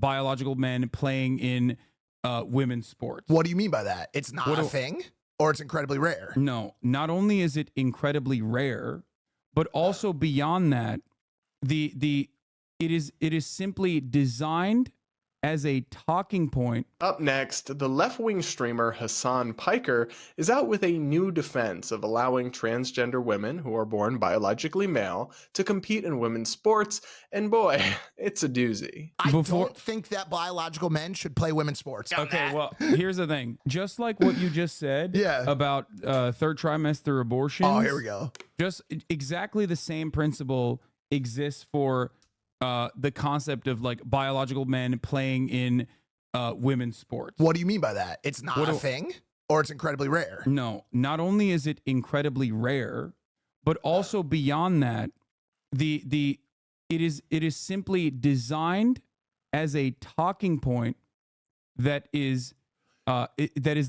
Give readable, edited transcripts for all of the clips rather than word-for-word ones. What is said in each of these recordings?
biological men playing in women's sports. What do you mean by that? It's not a thing, or it's incredibly rare? No, not only is it incredibly rare, but also beyond that, it is simply designed as a talking point. Up next, the left-wing streamer Hasan Piker is out with a new defense of allowing transgender women who are born biologically male to compete in women's sports, and boy, it's a doozy. I don't think that biological men should play women's sports. Okay, well, here's the thing. Just like what you just said about third trimester abortions. Oh, here we go. Just exactly the same principle exists for the concept of like biological men playing in women's sports. What do you mean by that? It's not a thing, or it's incredibly rare? No, not only is it incredibly rare, but also beyond that, it is simply designed as a talking point that is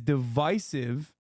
divisive,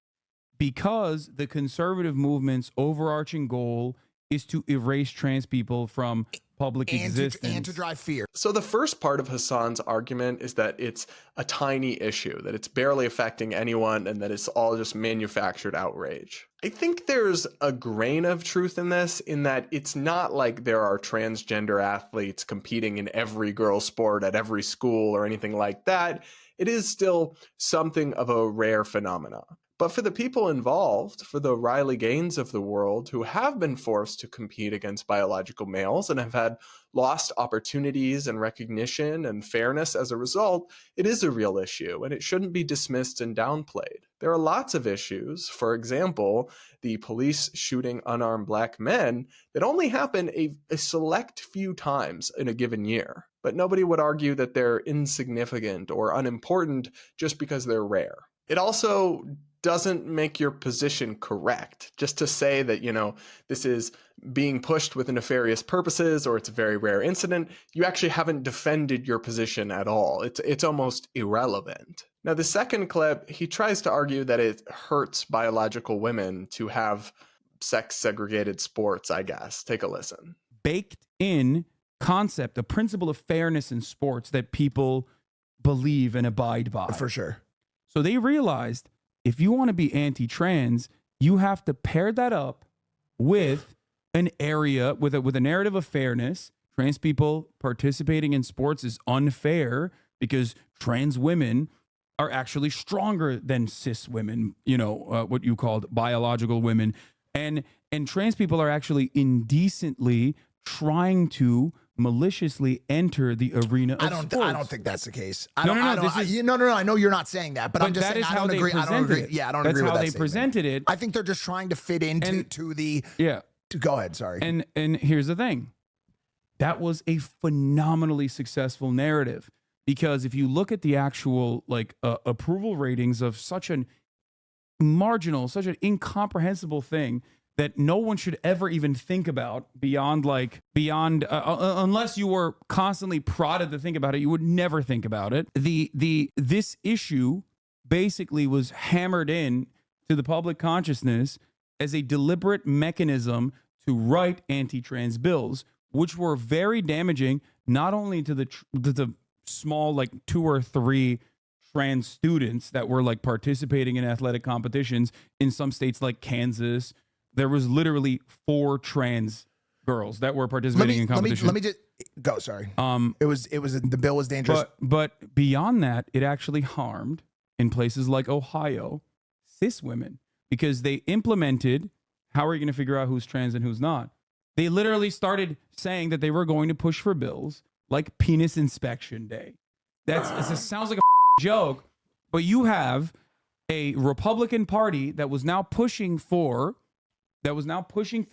because the conservative movement's overarching goal is to erase trans people from public existence and to drive fear. So the first part of Hasan's argument is that it's a tiny issue, that it's barely affecting anyone, and that it's all just manufactured outrage. I think there's a grain of truth in this, in that it's not like there are transgender athletes competing in every girls' sport at every school or anything like that. It is still something of a rare phenomenon. But for the people involved, for the Riley Gaines of the world who have been forced to compete against biological males and have had lost opportunities and recognition and fairness as a result, it is a real issue, and it shouldn't be dismissed and downplayed. There are lots of issues, for example, the police shooting unarmed black men, that only happen a select few times in a given year. But nobody would argue that they're insignificant or unimportant just because they're rare. It also doesn't make your position correct. Just to say that, this is being pushed with nefarious purposes or it's a very rare incident, you actually haven't defended your position at all. It's almost irrelevant. Now, the second clip, he tries to argue that it hurts biological women to have sex-segregated sports, I guess. Take a listen. Baked in concept, a principle of fairness in sports that people believe and abide by. For sure. So they realized, if you want to be anti-trans, you have to pair that up with an area, with a narrative of fairness. Trans people participating in sports is unfair because trans women are actually stronger than cis women, what you called biological women. And trans people are actually indecently trying to maliciously enter the arena of sports. I don't think that's the case. No. I know you're not saying that, but I'm just saying I don't agree. I don't agree. Yeah, I don't agree with that. That's how they presented it. I think they're just trying to fit into the. Yeah. Go ahead. Sorry. And here's the thing. That was a phenomenally successful narrative, because if you look at the actual approval ratings of such an marginal, such an incomprehensible thing that no one should ever even think about beyond unless you were constantly prodded to think about it, you would never think about it. This issue basically was hammered in to the public consciousness as a deliberate mechanism to write anti-trans bills, which were very damaging, not only to the small 2 or 3 trans students that were participating in athletic competitions in some states like Kansas. There was literally 4 trans girls that were participating in competition. Let me just go. Sorry. The bill was dangerous. But beyond that, it actually harmed, in places like Ohio, cis women, because they implemented, how are you going to figure out who's trans and who's not? They literally started saying that they were going to push for bills like penis inspection day. It sounds like a joke, but you have a Republican Party that was now pushing for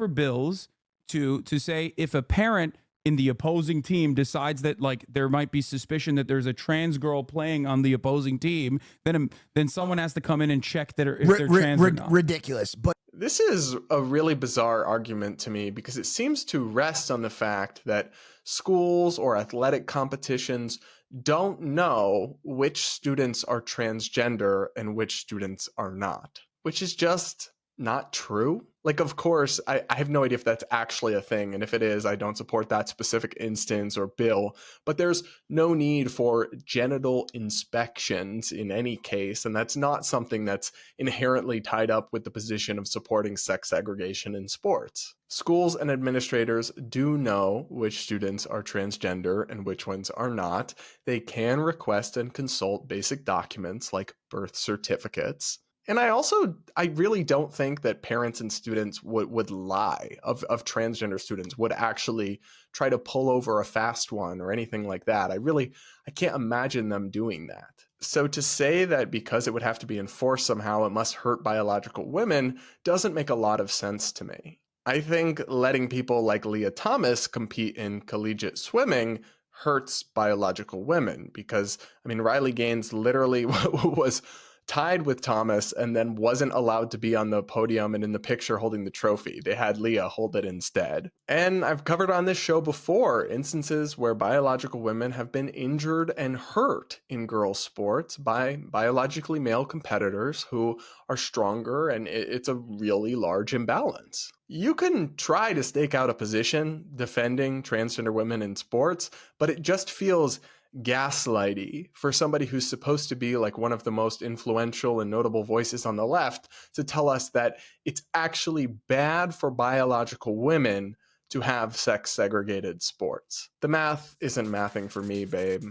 bills to say, if a parent in the opposing team decides that there might be suspicion that there's a trans girl playing on the opposing team, then someone has to come in and check that if they're trans or not. Ridiculous. But this is a really bizarre argument to me, because it seems to rest on the fact that schools or athletic competitions don't know which students are transgender and which students are not, which is just not true. Like, of course, I have no idea if that's actually a thing. And if it is, I don't support that specific instance or bill. But there's no need for genital inspections in any case. And that's not something that's inherently tied up with the position of supporting sex segregation in sports. Schools and administrators do know which students are transgender and which ones are not. They can request and consult basic documents like birth certificates. And I really don't think that parents and students would lie of transgender students, would actually try to pull over a fast one or anything like that. I can't imagine them doing that. So to say that because it would have to be enforced somehow, it must hurt biological women doesn't make a lot of sense to me. I think letting people like Leah Thomas compete in collegiate swimming hurts biological women because, I mean, Riley Gaines literally was tied with Thomas and then wasn't allowed to be on the podium and in the picture holding the trophy. They had Leah hold it instead. And I've covered on this show before instances where biological women have been injured and hurt in girls' sports by biologically male competitors who are stronger, and it's a really large imbalance. You can try to stake out a position defending transgender women in sports, but it just feels gaslighty for somebody who's supposed to be like one of the most influential and notable voices on the left to tell us that it's actually bad for biological women to have sex segregated sports. The math isn't mathing for me, babe.